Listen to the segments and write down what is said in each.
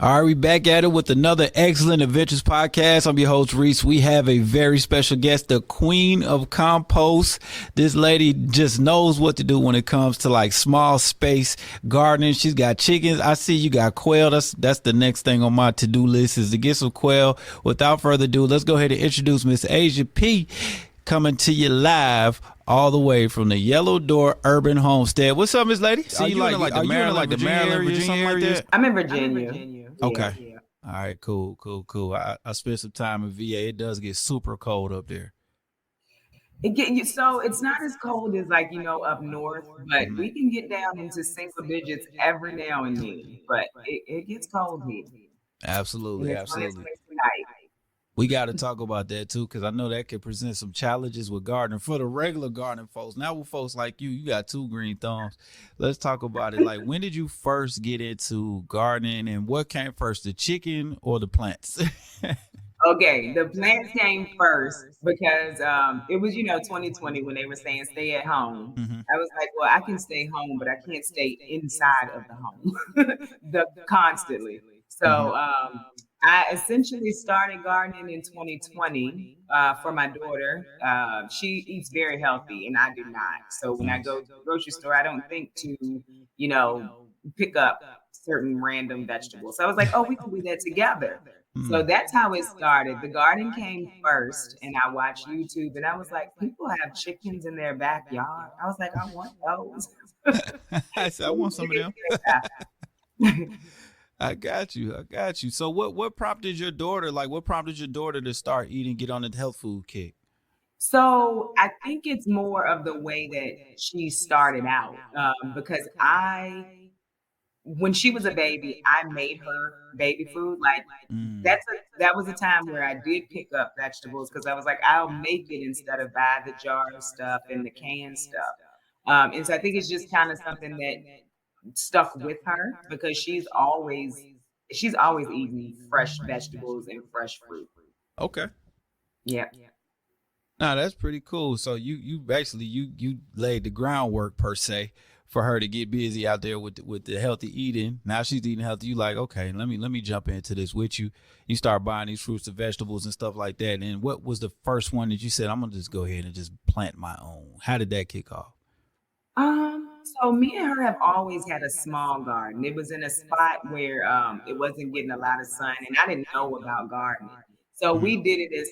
All right, we back at it with another Excellent Adventures podcast. I'm your host, Reec. We have a very special guest, the queen of compost. This lady just knows what to do when it comes to like small space gardening. She's got chickens. I see you got quail. That's the next thing on my to-do list is to get some quail. Without further ado, let's go ahead and introduce Miss Asia P, coming to you live all the way from the Yellow Door Urban Homestead. What's up, Miss Lady? Are you in the Maryland, Virginia area? I'm in Virginia. Okay. Yeah. All right, cool. I spent some time in VA. It does get super cold up there. So it's not as cold as up north, but we can get down into single digits every now and then. But it gets cold here. Absolutely. Tonight. We got to talk about that too, because I know that could present some challenges with gardening for the regular gardening folks. Now with folks like you got two green thumbs. Let's talk about it. Like, when did you first get into gardening, and what came first, the chicken or the plants? Okay, the plants came first because it was 2020 when they were saying stay at home. I was like, well, I can stay home, but I can't stay inside of the home constantly. So I essentially started gardening in 2020 for my daughter. She eats very healthy and I do not. So when I go to the grocery store, I don't think to, pick up certain random vegetables. So I was like, oh, we can do that together. So that's how it started. The garden came first and I watched YouTube and I was like, people have chickens in their backyard. I was like, I want those. I said, I want some of them. I got you. So what prompted your daughter to start eating, get on the health food kick? So I think it's more of the way that she started out because when she was a baby, I made her baby food. Like that was a time where I did pick up vegetables because I was like, I'll make it instead of buy the jar stuff and the canned stuff. And so I think it's just kind of something that stuck with her because she's always eating fresh vegetables and fresh fruit. Okay. Yeah. Now that's pretty cool. So you basically you laid the groundwork per se for her to get busy out there with the healthy eating. Now she's eating healthy. You like, okay, let me jump into this with you. You start buying these fruits and vegetables and stuff like that. And what was the first one that you said, I'm gonna just go ahead and just plant my own? How did that kick off? So me and her have always had a small garden. It was in a spot where it wasn't getting a lot of sun and I didn't know about gardening. So we did it as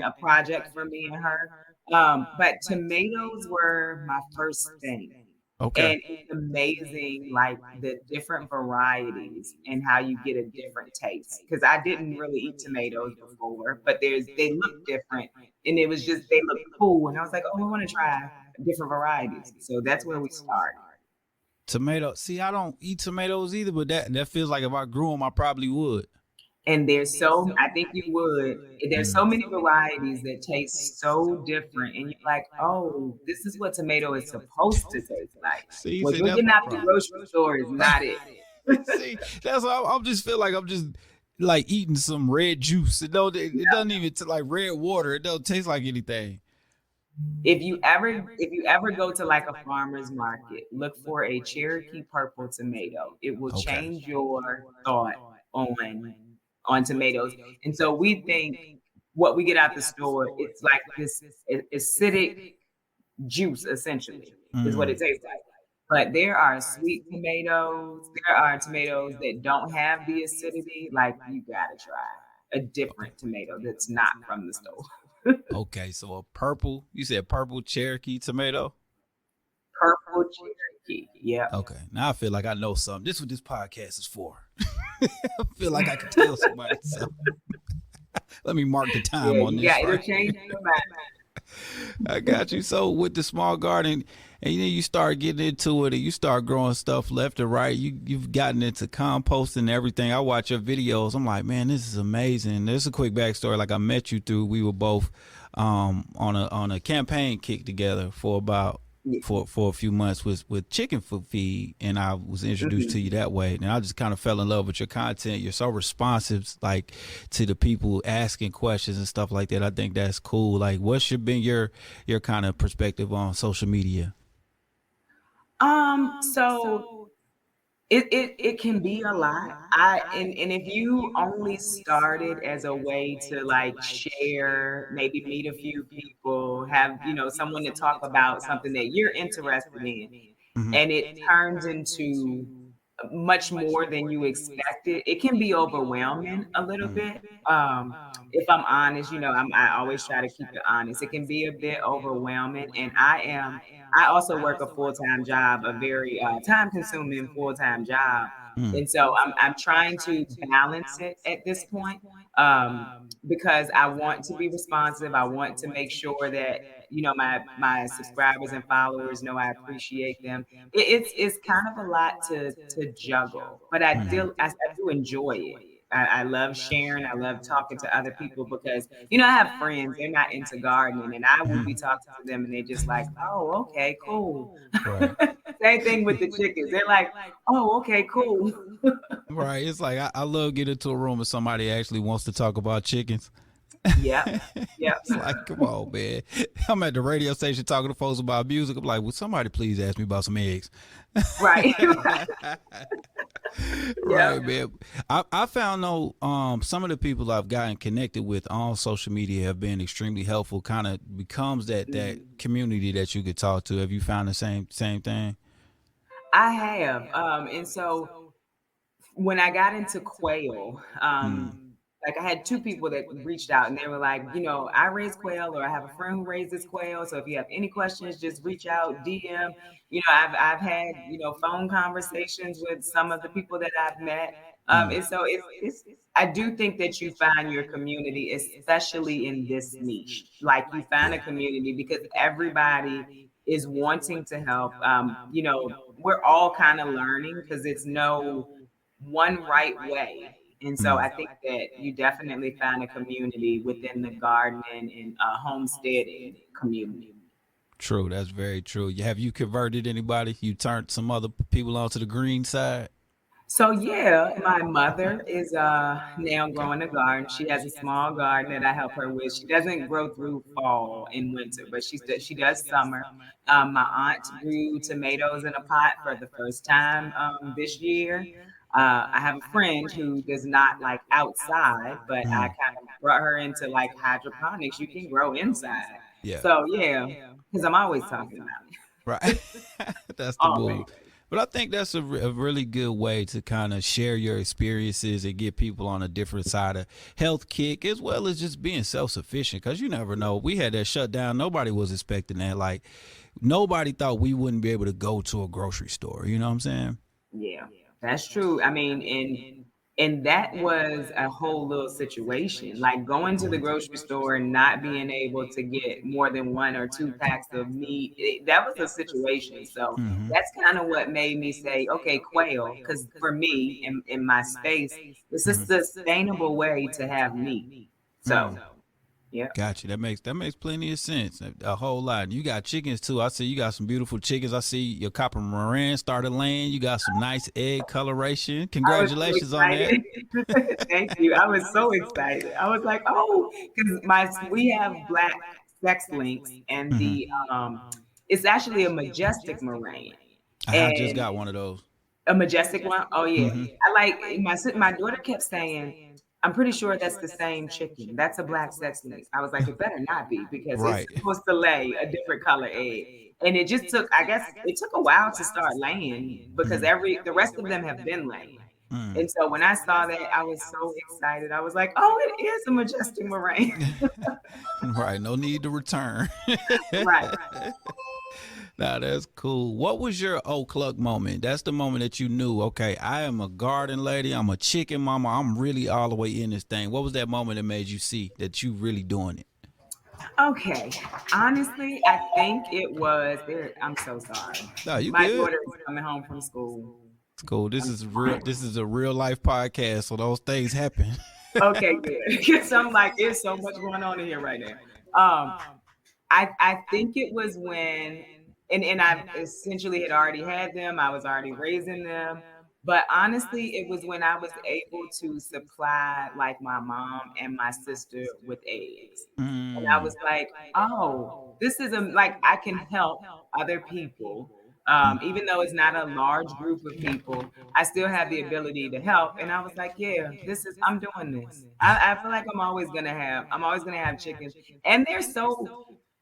a project for me and her. But tomatoes were my first thing. Okay. And it's amazing, like the different varieties and how you get a different taste. Because I didn't really eat tomatoes before, but they look different, and it was just they look cool. And I was like, oh, I want to try different varieties. So that's where we started. Tomato. See, I don't eat tomatoes either, but that feels like if I grew them, I probably would. And I think you would. There's so many varieties that taste so different. And you're like, oh, this is what tomato is supposed to taste like. See, what you're getting out the grocery store is not it. See, that's why I just feel like I'm just like eating some red juice. It doesn't even like red water. It don't taste like anything. If you ever go to like a farmer's market, look for a Cherokee purple tomato. It will change your thought on tomatoes. And so we think what we get out the store, it's like this acidic juice, essentially, is what it tastes like. But there are sweet tomatoes. There are tomatoes that don't have the acidity. Like, you gotta try a different tomato that's not from the store. Okay, so you said purple Cherokee tomato? Purple Cherokee, yeah. Okay, now I feel like I know something. This is what this podcast is for. I feel like I can tell somebody something. Let me mark the time on this. Yeah, it'll change your mind. I got you. So with the small garden, and then you start getting into it, and you start growing stuff left and right. You've gotten into composting and everything. I watch your videos. I'm like, man, this is amazing. There's a quick backstory. Like, I met you through. We were both on a campaign kick together for about for a few months with chicken food feed, and I was introduced to you that way, and I just kind of fell in love with your content. You're so responsive, like, to the people asking questions and stuff like that. I think that's cool. Like, what should be your kind of perspective on social media? So It can be a lot. And if you only started as a way to like share, maybe meet a few people, have, someone to talk about something that you're interested in, Hmm. and it turns into much more than you expected, it can be overwhelming a little Hmm. bit. If I'm honest, I always try to keep it honest. It can be a bit overwhelming, and I also work a full time job, a very time consuming full time job, and so I'm trying to balance it at this point. Because I want to be responsive. I want to make sure that my subscribers and followers know I appreciate them. It's kind of a lot to juggle, but I do enjoy it. I love sharing. I love talking to other people because I have friends. They're not into gardening, and I will be talking to them, and they're just like, "Oh, okay, cool." Right. Same thing with the chickens. They're like, "Oh, okay, cool." Right. It's like I love getting into a room and somebody actually wants to talk about chickens. Yep. Yep. It's like, come on, man. I'm at the radio station talking to folks about music. I'm like, would somebody please ask me about some eggs? Right. Right, Yep. man. I found though, some of the people I've gotten connected with on social media have been extremely helpful. Kind of becomes that community that you could talk to. Have you found the same thing? I have. And so when I got into quail, Mm. like I had two people that reached out and they were like, I raise quail or I have a friend who raises quail. So if you have any questions, just reach out, DM. I've had, phone conversations with some of the people that I've met. And so it's I do think that you find your community, especially in this niche. Like you find a community because everybody is wanting to help. We're all kind of learning because it's no one right way. And so I think that you definitely find a community within the gardening and homesteading community. True, that's very true. Have you converted anybody? You turned some other people onto the green side? So yeah, my mother is now growing a garden. She has a small garden that I help her with. She doesn't grow through fall and winter, but she does summer. My aunt grew tomatoes in a pot for the first time this year. I have a friend who does not like outside, but I kind of brought her into like hydroponics. You can grow inside. Yeah. So yeah, because I'm always talking about it. Right. That's the Always. move. But I think that's a really good way to kind of share your experiences and get people on a different side of health kick as well as just being self-sufficient because you never know. We had that shutdown. Nobody was expecting that. Like nobody thought we wouldn't be able to go to a grocery store. You know what I'm saying? Yeah, that's true. I mean, and that was a whole little situation. Like going to the grocery store and not being able to get more than one or two packs of meat. That was a situation. So Mm-hmm. that's kind of what made me say, okay, quail, because for me in my space, it's a sustainable way to have meat. So yeah. Gotcha. That makes plenty of sense. A whole lot. You got chickens too. I see you got some beautiful chickens. I see your copper Moran started laying. You got some nice egg coloration. I was so Congratulations on that. excited. Thank you. I was so excited. I was like, oh, because we have black sex links and Hmm. it's actually a majestic moraine. I just And got one of those. a majestic one. Oh yeah. Hmm. I like my daughter kept saying, I'm pretty sure that's the same chicken. That's a black sex link. I was like, it better not be because it's Right. supposed to lay a different color egg. And it just took, I guess it took a while to start laying because the rest of them have been laying. Mm. And so when I saw that, I was so excited. I was like, oh, it is a majestic moraine. Right. No need to return. Right. Nah, that's cool. What was your cluck moment? That's the moment that you knew, okay, I am a garden lady. I'm a chicken mama. I'm really all the way in this thing. What was that moment that made you see that you really doing it? Okay. Honestly, I think it was there. I'm so sorry. No, you My good. daughter is coming home from school. It's cool. This I'm is real. sorry. This is a real life podcast, so those things happen. Okay, good. So I'm like, there's so much going on in here right now. Um, I think it was when and I essentially had already had them. I was already raising them. But honestly, it was when I was able to supply like my mom and my sister with eggs. And I Mm. was like, oh, this is like I can help other people Even though it's not a large group of people, I still have the ability to help. And I was like, yeah, I'm doing this. I feel like I'm always gonna have chickens. And they're so,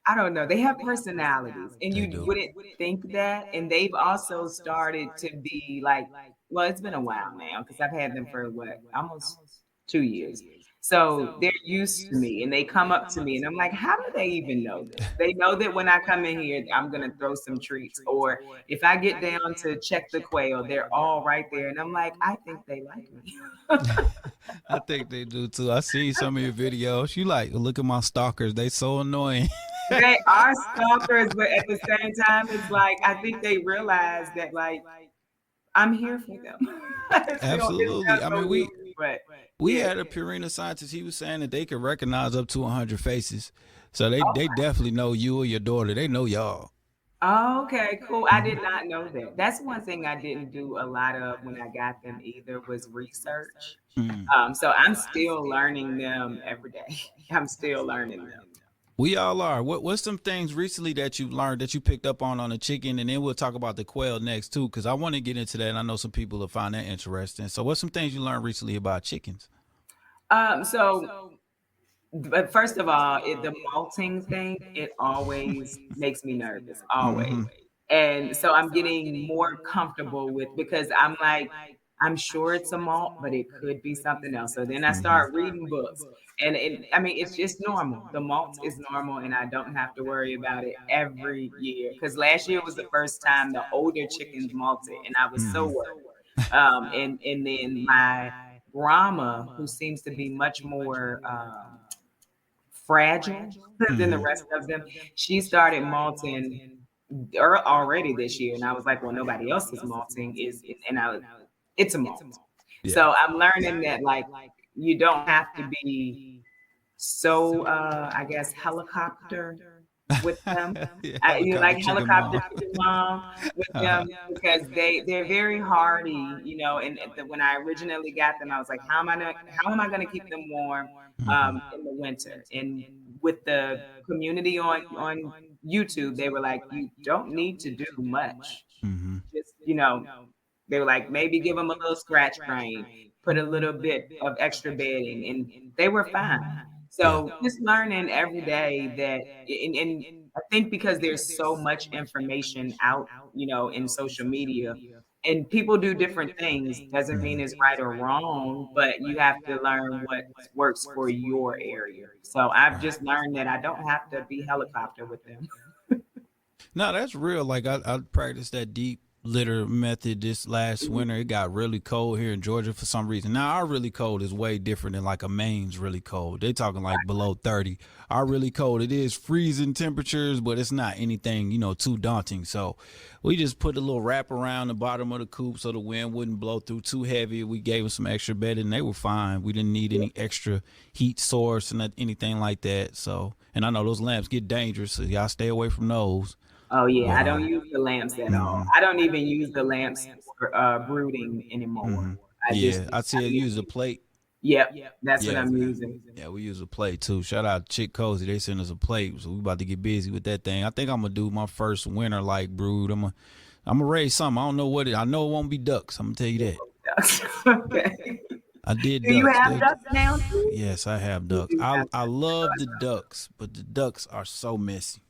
I don't know, they have personalities. And They you do. wouldn't think that. And they've also started to be like, well, it's been a while now because I've had them for what, almost 2 years. So they're used to me and they come up to me and I'm like, how do they even know this? They know that when I come in here, I'm going to throw some treats. Or if I get down to check the quail, they're all right there. And I'm like, I think they like me. I think they do too. I see some of your videos. You like, look at my stalkers. They so annoying. They are stalkers, but at the same time, it's like, I think they realize that, like, I'm here for them. It Absolutely. sounds I so mean, weird, but we yeah. had a Purina scientist. He was saying that they could recognize up to 100 faces. So Oh, they definitely know you or your daughter. They know y'all. okay, cool. I did not know that. That's one thing I didn't do a lot of when I got them either was research. Mm. So I'm still learning them every day. I'm still learning them. We all are. What's some things recently that you learned that you picked up on the chicken, and then we'll talk about the quail next too, because I want to get into that. And I know some people will find that interesting. So, what's some things you learned recently about chickens? So but first of all, the malting thing, it always makes me nervous, always. Mm-hmm. And so I'm getting more comfortable with because I'm like, I'm sure it's a malt, but it could be something else. So then I Mm-hmm. start reading books. And I mean, it's just normal. The malt is normal, and I don't have to worry about it every year. Because last year was the first time the older chickens malted, and I was so Mm-hmm. worried. And then my Brahma, who seems to be much more fragile than the Mm-hmm. rest of them. She started malting already this year, and I was like, "Well, nobody else is malting, and it's a malt." Yeah. So I'm learning that like you don't have to be so I guess helicopter with them. Yeah, You helicopter like chicken helicopter mom. chicken mom with Uh-huh. them because they're very hardy, you know. And when I originally got them, I was like, how am I gonna keep them warm Mm-hmm. in the winter? And with the community on YouTube, they were like, you don't need to do much. Mm-hmm. Just they were like, maybe give them a little scratch frame, put a little bit of extra bedding, and they were fine. Yeah. So just learning every day that, and I think because there's so much information out, in social media, and people do different things, doesn't mean it's right or wrong, but you have to learn what works for your area. So I've Right. just learned that I don't have to be helicopter with them. No, that's real. Like I practiced that deep litter method this last winter. It got really cold here in Georgia for some reason. Now our really cold is way different than like a Maine's really cold. They talking like below 30. Our really cold, it is freezing temperatures, but it's not anything, too daunting. So we just put a little wrap around the bottom of the coop so the wind wouldn't blow through too heavy. We gave them some extra bedding and they were fine. We didn't need any extra heat source and anything like that. So, and I know those lamps get dangerous, so y'all stay away from those. Oh yeah, But I don't use the lamps at all. mhm. I don't even use the lamps for brooding anymore. Hmm. I just Yeah, I see it use a plate. yep, that's what Yeah, I'm using. yeah, we use a plate too. Shout out to Chick Cozy, they sent us a plate, so we about to get busy with that thing. I think I'm gonna do my first winter like brood. I'm gonna raise something. I don't know what it. I know it won't be ducks. I'm gonna tell you that. Okay. I did Do you ducks. have ducks now too? Yes, I have You ducks. do I have I ducks. love the ducks, but the ducks are so messy.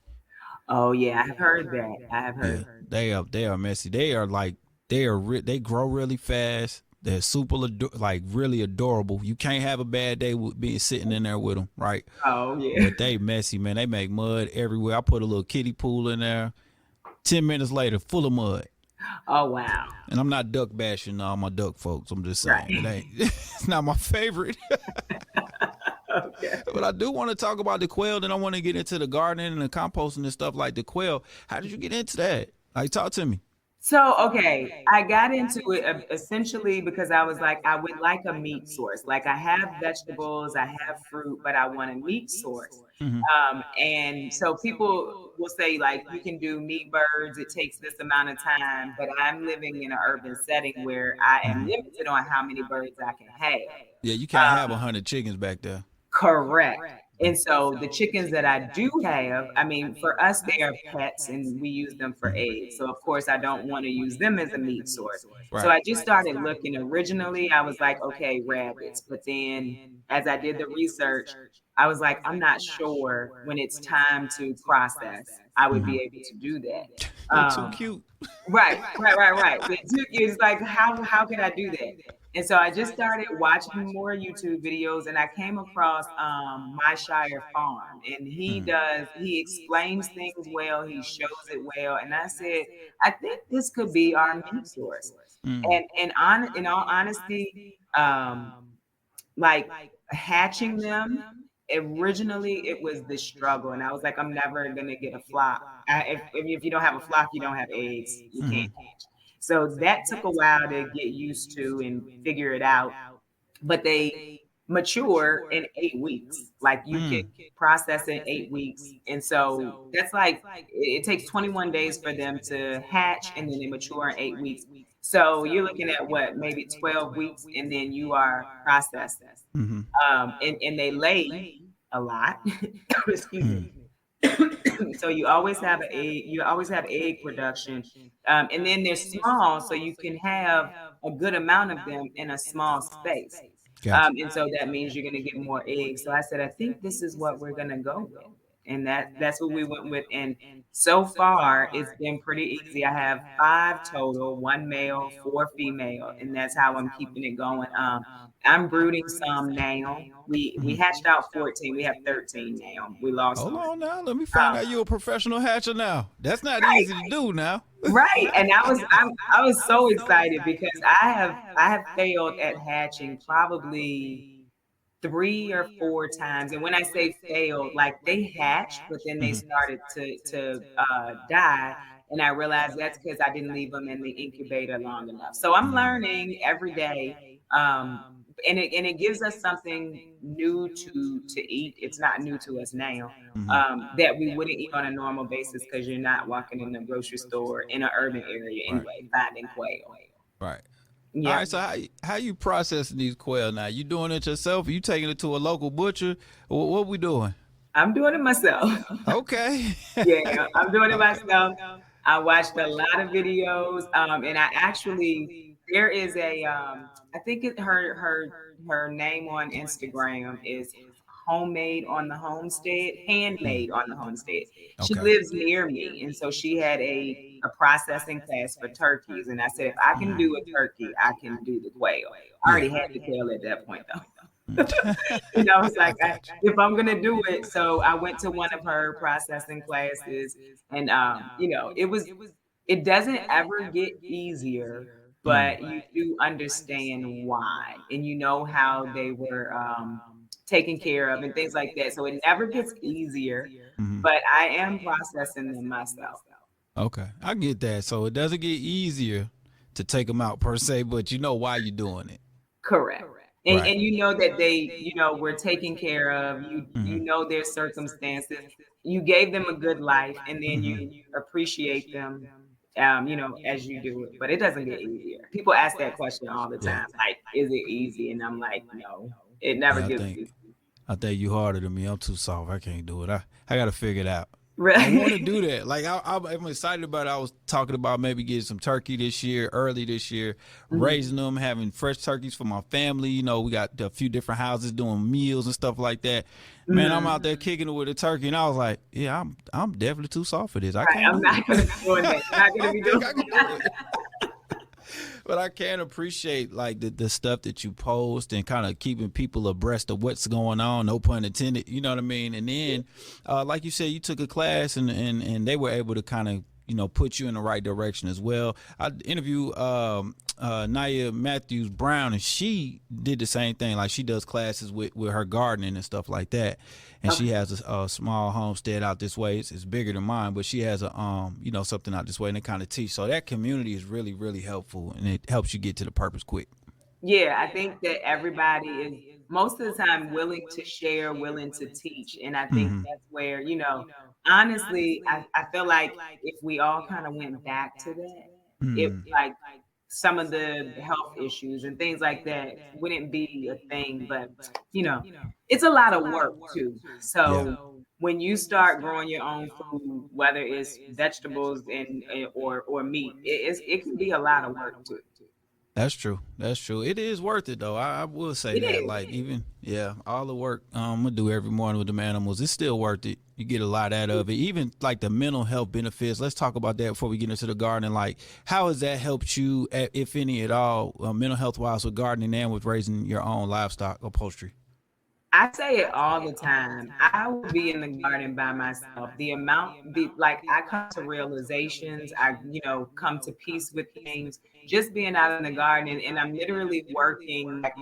Oh yeah, I've heard that. I have Yeah, heard. they are messy. They are like they grow really fast. They're super like really adorable. You can't have a bad day with being sitting in there with them, right? Oh yeah. But they messy, man. They make mud everywhere. I put a little kiddie pool in there. 10 minutes later, full of mud. Oh wow. And I'm not duck bashing all my duck folks. I'm just saying it Right. ain't. It's not my favorite. Okay. But I do want to talk about the quail. Then I want to get into the gardening and the composting and stuff like the quail. How did you get into that? Like, talk to me. So, okay, I got into it essentially because I was like, I would like a meat source. Like, I have vegetables, I have fruit, but I want a meat source. Hmm. And so people will say, like, you can do meat birds, it takes this amount of time, but I'm living in an urban setting where I am Hmm. limited on how many birds I can have. Yeah, you can't have Um, 100 chickens back there. Correct. And so the chickens that I do have, I mean, for us, they are pets and we use them for eggs. So of course, I don't want to use them as a meat source. So Right. I just started looking. Originally, I was like, okay, rabbits. But then as I did the research, I was like, I'm not sure when it's time to process, I would be able to do that. They're too cute. Right. It's like, how can I do that? And so I just started watching more YouTube videos, and I came across My Shire Farm, and he explains things well, he shows it well, and I said, I think this could be our meat source. Mm. In all honesty, like hatching them, originally it was the struggle, and I was like, I'm never gonna get a flock. If you don't have a flock, you don't have eggs, you can't hatch. So that took a while to get used to and figure it out, but they mature in 8 weeks. Like you can process in 8 weeks, and so that's like it takes 21 days for them to hatch, and then they mature in 8 weeks. So you're looking at what, maybe 12 weeks, and then you are processing. Mm-hmm. And they lay a lot. Excuse me. So you always have egg production. And then they're small, so you can have a good amount of them in a small space. Gotcha. And so that means you're going to get more eggs. So I said, I think this is what we're going to go with. And that's what we went with. And so far, it's been pretty easy. I have 5 total, 1 male, 4 female, and that's how I'm keeping it going. I'm brooding some now. We hatched out 14. We have 13 now. We lost Hold one. on now. Let me find out you a professional hatcher now. That's not Right. easy to do now. Right. And I was so excited because I have failed at hatching probably 3 or 4 times. And when I say failed, like they hatched, but then they started to die. And I realized that's because I didn't leave them in the incubator long enough. So I'm learning every day. And it gives us something new to eat. It's not new to us now, that we wouldn't eat on a normal basis because you're not walking in the grocery store in an urban area Right. anyway, finding quail. Right. All Yeah. right. So how you processing these quail now? You doing it yourself? Are you taking it to a local butcher? What we doing? I'm doing it myself. Okay. Yeah, I'm doing it Okay. myself. I watched a lot of videos, and I actually there is I think her name on Instagram is Homemade on the Homestead, Handmade on the Homestead. She Okay. lives near me, and so she had a processing class for turkeys, and I said, if I can do a turkey, I can do the quail. I already Yeah. had the quail at that point though. I was I like, got you. if I'm gonna do it, so I went to one of her processing classes, and it doesn't ever get easier, but you do understand why, and you know how they were taken care of and things like that. So it never gets easier, Mhm. but I am processing them myself. Okay. I get that. So it doesn't get easier to take them out per se, but you know why you're doing it. Correct. Right. And you know that they, were taken care of. You Mhm. know their circumstances. You gave them a good life, and then Mhm. you appreciate them, as you do it. But it doesn't get easier. People ask that question all the Yeah. time, like, is it easy? And I'm like, no, it never Yeah, gets easy. I think you harder than me. I'm too soft. I can't do it. I got to figure it out. I want to Right. do that. Like I'm excited about it. I was talking about maybe getting some turkey this year, early this year, raising them, having fresh turkeys for my family. You know, we got a few different houses doing meals and stuff like that. Man, I'm out there kicking it with a turkey, and I was like, yeah, I'm definitely too soft for this. I Right. can't I'm do not it. gonna be doing that. I'm not I gonna don't be think doing I can do it. But I can appreciate like the stuff that you post and kind of keeping people abreast of what's going on, no pun intended, you know what I mean? And then like you said, you took a class and they were able to kind of, put you in the right direction as well. I interviewed Naya Matthews Brown, and she did the same thing. Like she does classes with her gardening and stuff like that. And she Okay. has a small homestead out this way. It's bigger than mine, but she has a something out this way, and they kind of teach. So that community is really really helpful, and it helps you get to the purpose quick. Yeah, I think that everybody is most of the time willing to share, willing to teach. And I think Hmm. that's where, honestly, I feel like if we all kind of went back to that, it Hmm. like some of the health issues and things like that wouldn't be a thing. But you know, it's a lot of work too. Yeah. So when you start growing your own food, whether it's vegetables or meat, it can be a lot of work too. That's true. That's true. It is worth it though. I will say It that. is. Like even all the work I'm gonna do every morning with them animals, it's still worth it. You get a lot out of it. Even like the mental health benefits. Let's talk about that before we get into the gardening. Like how has that helped you, if any at all, mental health wise with gardening and with raising your own livestock or poultry? I say it all the time. I will be in the garden by myself. Like I come to realizations. Come to peace with things. Just being out in the garden, and I'm literally working, like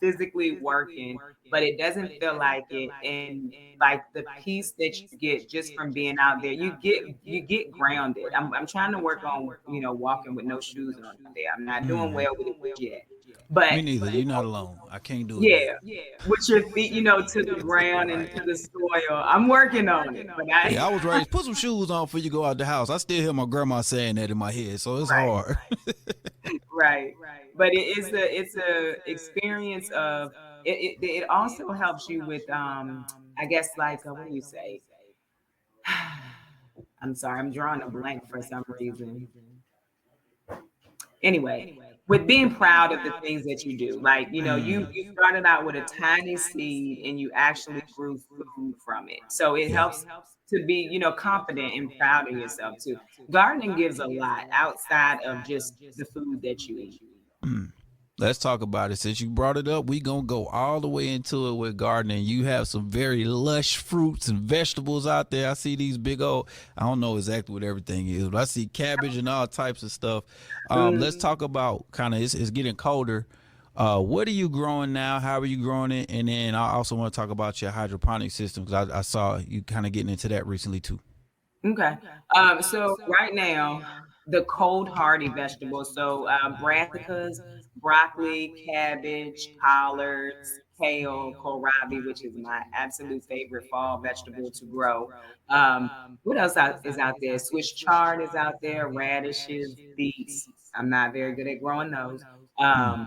physically working, but it doesn't feel like it. And like the peace that you get just from being out there, you get grounded. I'm trying to work on walking with no shoes on out there. I'm not doing well with it yet, but Me neither. You're not alone. I can't do it yeah, yet. with your feet, to the ground and to the soil. I'm working on it, but Yeah, I was raised. Put some shoes on before you go out the house. I still hear my grandma saying that in my head, so it's right, hard. right. But it's a experience of it also helps you with I guess like what do you say? I'm sorry, I'm drawing a blank for some reason. Anyway, with being proud of the things that you do, like you started out with a tiny seed and you actually grew food from it, so it Yeah. helps to be confident and proud of yourself too. Gardening gives a lot outside of just the food that you eat. Mm. Let's talk about it. Since you brought it up, we gonna go all the way into it with gardening. You have some very lush fruits and vegetables out there. I see these big old. I don't know exactly what everything is, but I see cabbage and all types of stuff. Let's Mm, talk about kind of. It's getting colder. What are you growing now? How are you growing it? And then I also want to talk about your hydroponic system because I saw you kind of getting into that recently too. okay. So right now, the cold hardy vegetables, so brassicas, broccoli, cabbage, collards, kale, kohlrabi, which is my absolute favorite fall vegetable to grow. Um, what else is out there? Swiss chard is out there, radishes, beets. I'm not very good at growing those. Mm.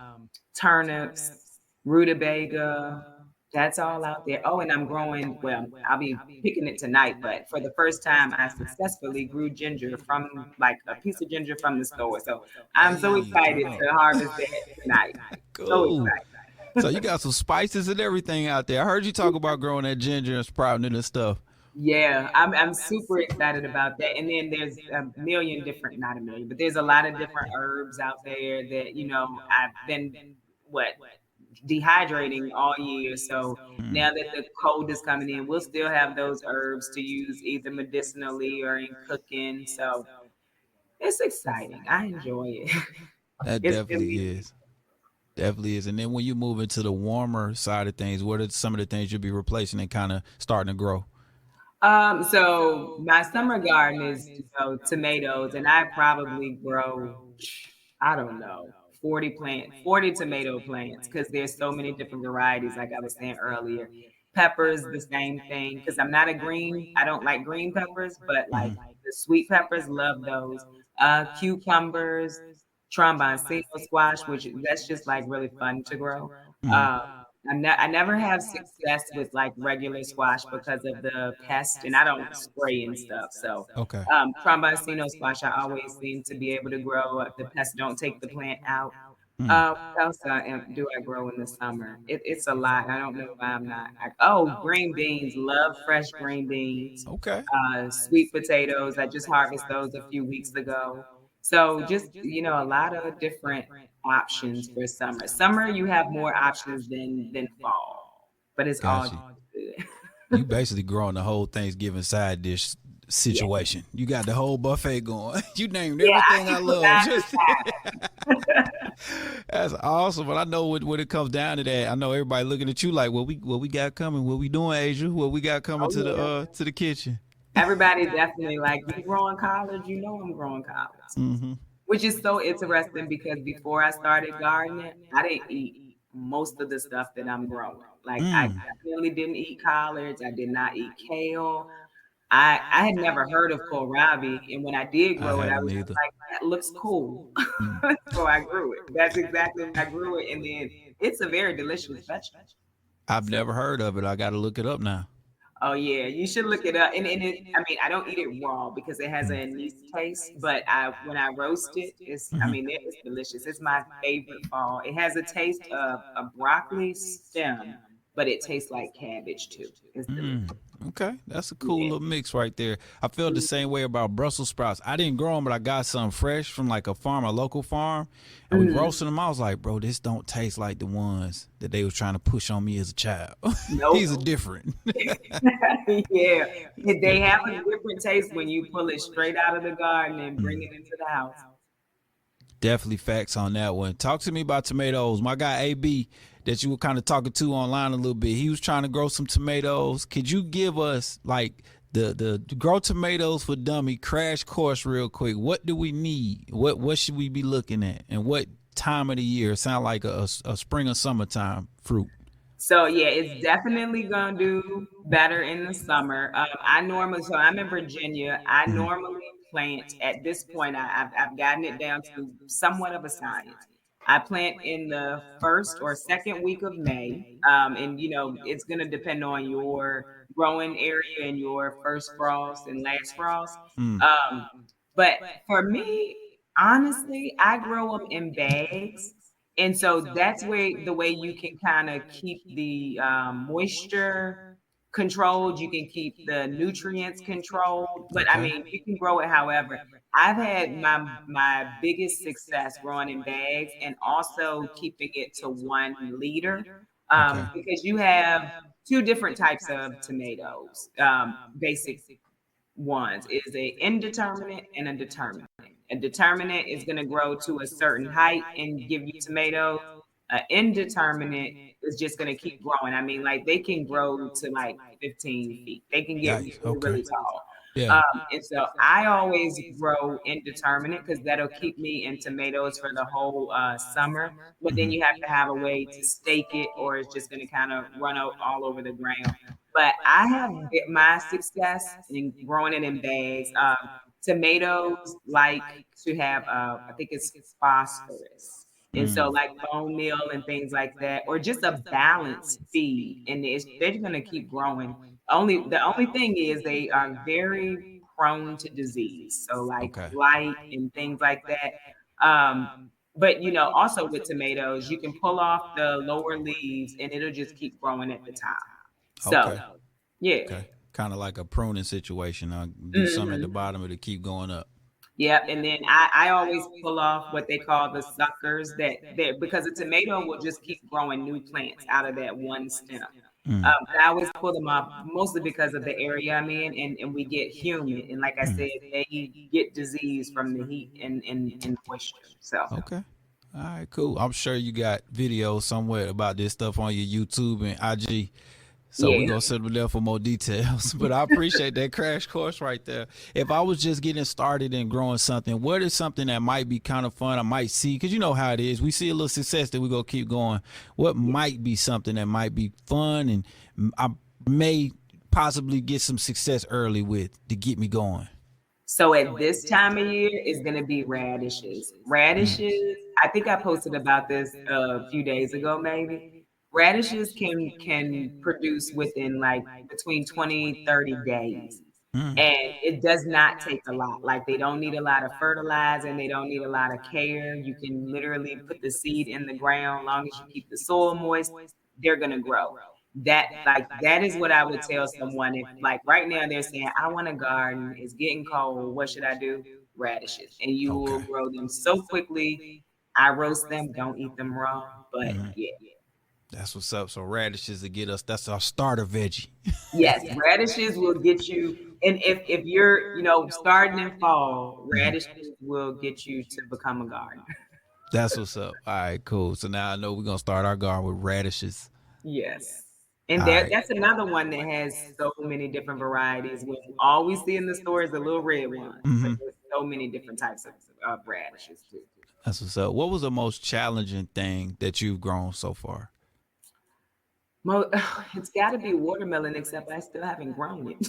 Turnips, rutabaga. That's all out there. Oh, and I'm growing, well, I'll be picking it tonight, but for the first time, I successfully grew ginger from like a piece of ginger from the store. So I'm so Hey, turn excited up. to harvest that tonight. So Cool. So you got some spices and everything out there. I heard you talk about growing that ginger and sprouting it and stuff. yeah, I'm super excited about that. And then there's a million different, not a million, but there's a lot of different herbs out there that, I've been what dehydrating all year. So Mm. now that the cold is coming in, we'll still have those herbs to use either medicinally or in cooking. So it's exciting. I enjoy it. That It's definitely really is. Definitely is. And then when you move into the warmer side of things, what are some of the things you'll be replacing and kind of starting to grow? so my summer garden is, tomatoes, and I probably grow, I don't know, 40 tomato plants because there's so many different varieties, like I was saying earlier. Peppers, the same thing, because I don't like green peppers, but like Hmm. the sweet peppers, love those. Cucumbers, trombone squash, which that's just like really fun to grow. Hmm. Um, I never have success with like regular squash because of the pest, and I don't spray and stuff. So, Okay. trombone squash, I always seem to be able to grow. The pests don't take the plant out. Mm. What else do I grow in the summer? It's a lot. I don't know why I'm not. Green beans. Love fresh green beans. Okay. Sweet potatoes. I just harvested those a few weeks ago. So just a lot of different options for summer. Summer, you have more options than fall, but it's all Got just you. good. You basically growing the whole Thanksgiving side dish Yeah, situation. You got the whole buffet going. You named yeah. I everything I eat love. bananas. Just that's awesome. But I know when it comes down to that, I know everybody looking at you like, what we got coming? What we doing, Asia? What we got coming Oh yeah. to the kitchen? Everybody definitely like, you growing collard. I'm growing collards. Hmm. Which is so interesting because before I started gardening, I didn't eat most of the stuff that I'm growing. Like I Mm. definitely didn't eat collards. I did not eat kale. I had never heard of kohlrabi, and when I did I grow it, I haven't was just either. like, "That looks cool." Mm. So I grew it. That's exactly why I grew it, and then it's a very delicious vegetable. I've So, never heard of it. I got to look it up now. oh yeah, you should look it up. And it, I mean, I don't eat it raw because it has Mm. a anise taste, but I when I roast it, I Mhm. mean, it is delicious. It's my favorite fall. It has a taste of a broccoli stem, but it tastes like cabbage too. It's delicious. Mm, okay, that's a cool Yeah. little mix right there. I feel the same way about Brussels sprouts. I didn't grow them, but I got some fresh from like a farm, a local farm, and we Mm. roasted them. I was like, bro, this don't taste like the ones that they was trying to push on me as a child. These are Nope. different. Yeah. Yeah. They have a different taste when you pull it straight out of the garden and bring it into the house. Definitely facts on that one. Talk to me about tomatoes. My guy AB that you were kind of talking to online a little bit. He was trying to grow some tomatoes. Could you give us like the grow tomatoes for dummy crash course real quick? What do we need? What should we be looking at? And what time of the year? Sound like a spring or summertime fruit. So yeah, it's definitely gonna do better in the summer. So I'm in Virginia. I Mhm. normally plant at this point. I've gotten it down to somewhat of a science. I plant in the first or second week of May, and it's gonna depend on your growing area and your first frost and last frost. Mm. Um, but for me, honestly, I grow them in bags. And so that's where the way you can kind of keep the moisture controlled, you can keep the nutrients controlled. But I Okay. mean, you can grow it however. I've had my biggest success growing in bags and also keeping it to 1 liter, Okay. because you have two different types of tomatoes. Basic ones is a indeterminate and a determinate. A determinate is going to grow to a certain height and give you tomatoes. An indeterminate is just going to keep growing. I mean, like they can grow to like 15 feet. They can get really, Yikes. Okay. really tall. Yeah. And so I always grow indeterminate because that'll keep me in tomatoes for the whole summer. But then Mhm. you have to have a way to stake it, or it's just going to kind of run out all over the ground. But I have my success in growing it in bags. Tomatoes like to have, I think it's phosphorus. And so, Mm. like bone meal and things like that, or just a balanced feed, and they're going to keep growing. The only thing is they are very prone to disease, so like Okay. blight and things like that. But also with tomatoes, you can pull off the lower leaves, and it'll just keep growing at the top. So, Okay. yeah. Okay. Kind of like a pruning situation. I'll do some at the Mhm. bottom, it'll keep going up. Yep, and then I always pull off what they call the suckers that because a tomato will just keep growing new plants out of that one stem. Mm. But I always pull them off mostly because of the area I'm in, and we get humid, and like I Mm. said, they get disease from the heat and moisture. So Okay. All right, cool. I'm sure you got videos somewhere about this stuff on your YouTube and IG. So we're yeah. gonna send them there for more details. But I appreciate that crash course right there. If I was just getting started and growing something, what is something that might be kind of fun? I might see, because you know how it is. We see a little success that we gonna keep going. What might be something that might be fun and I may possibly get some success early with to get me going? So at this time of year, it's gonna be radishes. Mm. Radishes, I think I posted about this a few days ago, maybe. Radishes can produce within like between 20-30 days. Mm. And it does not take a lot. Like they don't need a lot of fertilizer and they don't need a lot of care. You can literally put the seed in the ground. Long as you keep the soil moist, they're gonna grow. That is what I would tell someone if like right now they're saying, I want a garden, it's getting cold, what should I do? Radishes. And you will Okay. grow them so quickly. I roast them, don't eat them raw. But Mhm. yeah. That's what's up. So radishes to get us. That's our starter veggie. Yes, radishes will get you, and if you're, starting in fall, Mhm. radishes will get you to become a gardener. That's what's up. All right, cool. So now I know we're gonna start our garden with radishes. Yes. All And right. that's another one that has so many different varieties. When all we see in the store is the little red ones, but Mm-hmm. there's so many different types of radishes too. That's what's up. What was the most challenging thing that you've grown so far? It's got to be watermelon, except I still haven't grown it.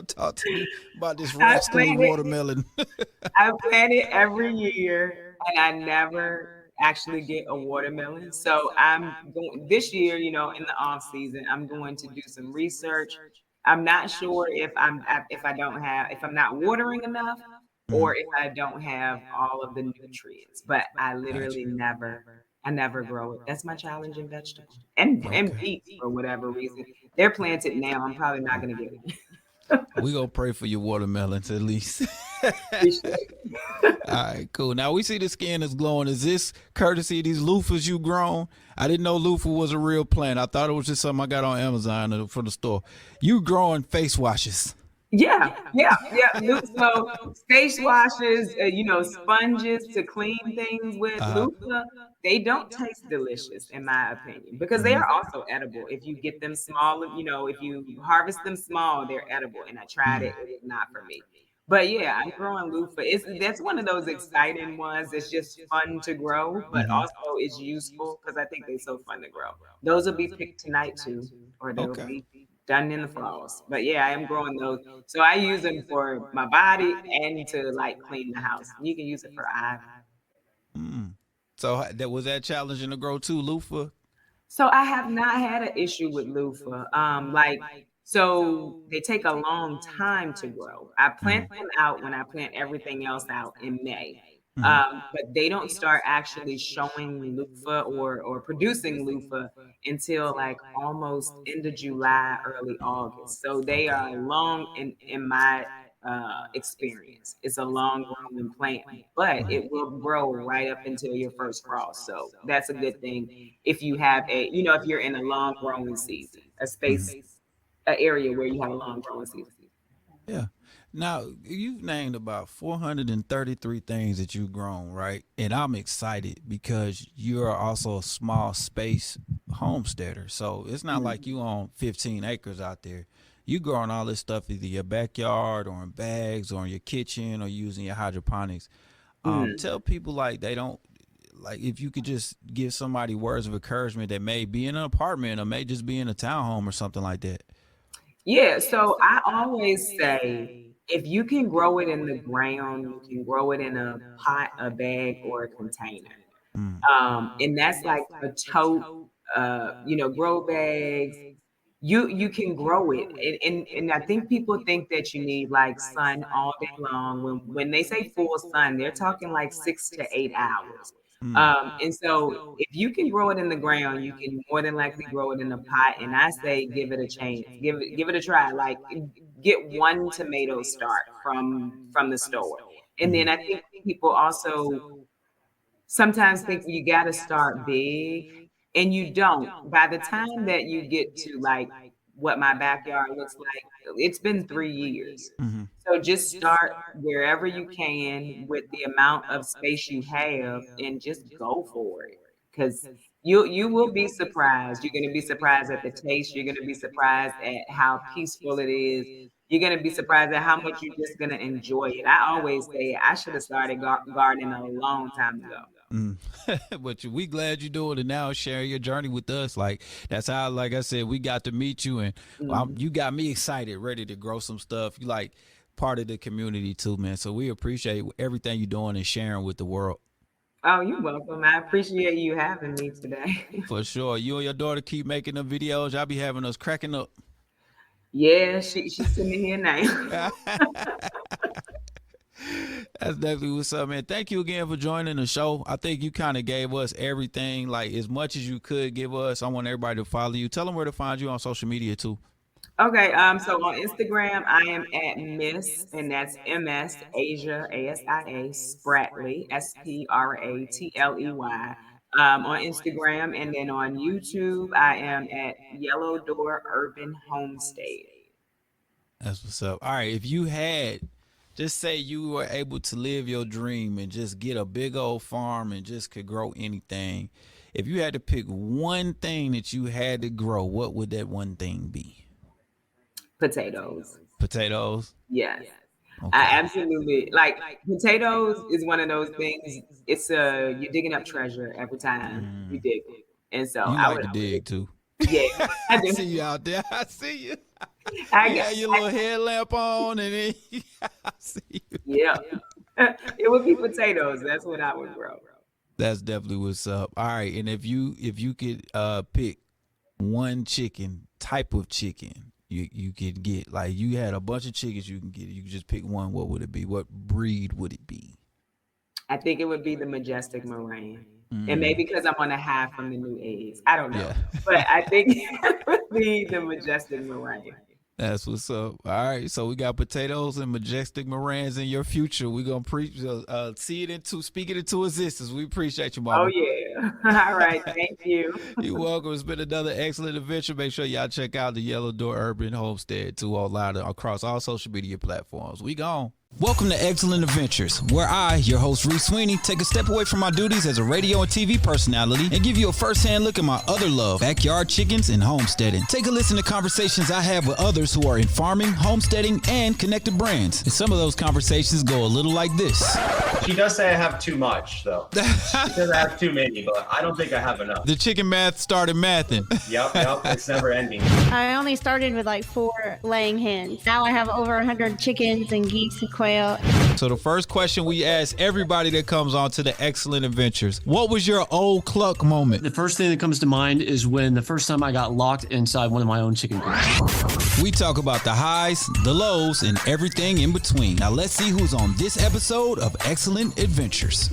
Talk to me about this I rascally plant it. watermelon. I plant it every year, and I never actually get a watermelon. So I'm going this year. In the off season, I'm going to do some research. I'm not sure if I'm not watering enough, or Mhm. if I don't have all of the nutrients. But I Gotcha. literally never grow it. That's my challenge in vegetable and Okay. beets for whatever reason. They're planted now. I'm probably not going to get it. We gonna pray for your watermelons at least. Appreciate All right, cool. Now we see the skin is glowing. Is this courtesy of these loofas you grown? I didn't know loofah was a real plant. I thought it was just something I got on Amazon or from the store. You growing face washes. Yeah, yeah, yeah. So face washes, sponges to clean things with loofah, they don't taste delicious in my opinion because they are also edible. If you get them small, if you harvest them small, they're edible. And I tried it; it was not for me. But yeah, I'm growing loofah. That's one of those exciting ones. It's just fun to grow, but also it's useful because I think they're so fun to grow. Those will be picked tonight too, or they'll Okay. be done in the falls. But yeah, I am growing those. So I use them for my body and to like clean the house. You can use it for eye. Mm. So that was that challenging to grow too, loofah. So I have not had an issue with loofah. So they take a long time to grow. I plant them out when I plant everything else out in May. But they don't start actually showing loofah or producing loofah until like almost end of July, early August. So they are long in my experience. It's a long growing plant, but it will grow right up until your first frost. So that's a good thing if you have if you're in a long growing season, an area where you have a long growing season. Yeah. Now you've named about 433 things that you've grown, right? And I'm excited because you're also a small space homesteader. So it's not like you own 15 acres out there. You growing all this stuff either your backyard or in bags or in your kitchen or using your hydroponics. Tell people like they don't like if you could just give somebody words of encouragement that may be in an apartment or may just be in a townhome or something like that. Yeah, so I always say if you can grow it in the ground, you can grow it in a pot, a bag, or a container. Mm. And that's like a tote, grow bags. You can grow it, and I think people think that you need like sun all day long. When they say full sun, they're talking like 6 to 8 hours. Mm. And so if you can grow it in the ground, you can more than likely grow it in a pot. And I say give it a chance, give it a try. Like get one tomato start from the store, and then I think people also sometimes think you got to start big and you don't. By the time that you get to like what my backyard looks like, it's been 3 years. Mm-hmm. So just start wherever you can with the amount of space you have and just go for it. Because you will be surprised. You're gonna be surprised at the taste. You're gonna be surprised at how peaceful it is. You're gonna be surprised at how much you're just gonna enjoy it. I always say I should have started gardening a long time ago. Mm. But we glad you're doing it now, sharing your journey with us. Like that's how, like I said, we got to meet you, and Mhm. you got me excited, ready to grow some stuff. You like part of the community too, man. So we appreciate everything you're doing and sharing with the world. Oh, you're welcome. I appreciate you having me today. For sure, you and your daughter keep making the videos. Y'all be having us cracking up. Yeah, she's sitting here now. That's definitely what's up, man. Thank you again for joining the show. I think you kind of gave us everything, like as much as you could give us. I want everybody to follow you. Tell them where to find you on social media too. Okay, so on Instagram, I am at Miss, and that's MS Asia ASIA Spratley SPRATLEY. On Instagram, and then on YouTube, I am at Yellow Door Urban Homestead. That's what's up. All right, if you had, just say you were able to live your dream and just get a big old farm and just could grow anything. If you had to pick one thing that you had to grow, what would that one thing be? Potatoes. Potatoes. Yes. I Okay. absolutely like potatoes is one of those things. It's you're digging up treasure every time you dig 'em. And so you I like would to dig too. Yeah, I I do. see you out there. I see you. I You got got your little headlamp on, and then I see you. yeah. It would be potatoes. That's what I would grow. That's definitely what's up. All right, and if you could pick one chicken type of chicken you could get, like you had a bunch of chickens you can get, you could just pick one, what would it be? What breed would it be? I think it would be the majestic meringue. And maybe because I'm on a high from the new eggs. I don't know. Yeah. But I think it would be the majestic meringue. That's what's up. All right, so we got potatoes and majestic meringues in your future. We're gonna speak it into existence. We appreciate you, Mama. Oh yeah. All right. Thank you. You're welcome. It's been another excellent adventure. Make sure y'all check out the Yellow Door Urban Homestead too, online across all social media platforms. We gone. Welcome to Eggcellent Adventures, where I, your host Reec Sweeney, take a step away from my duties as a radio and TV personality and give you a first-hand look at my other love, backyard chickens and homesteading. Take a listen to conversations I have with others who are in farming, homesteading, and connected brands. And some of those conversations go a little like this. She does say I have too much, though. She says I have too many, but I don't think I have enough. The chicken math started mathing. Yep, it's never ending. I only started with like 4 laying hens. Now I have over 100 chickens and geese and quail. So the first question we ask everybody that comes on to the Eggcellent Adventures, what was your old cluck moment? The first thing that comes to mind is when the first time I got locked inside one of my own chicken coops. We talk about the highs, the lows, and everything in between. Now let's see who's on this episode of Eggcellent Adventures.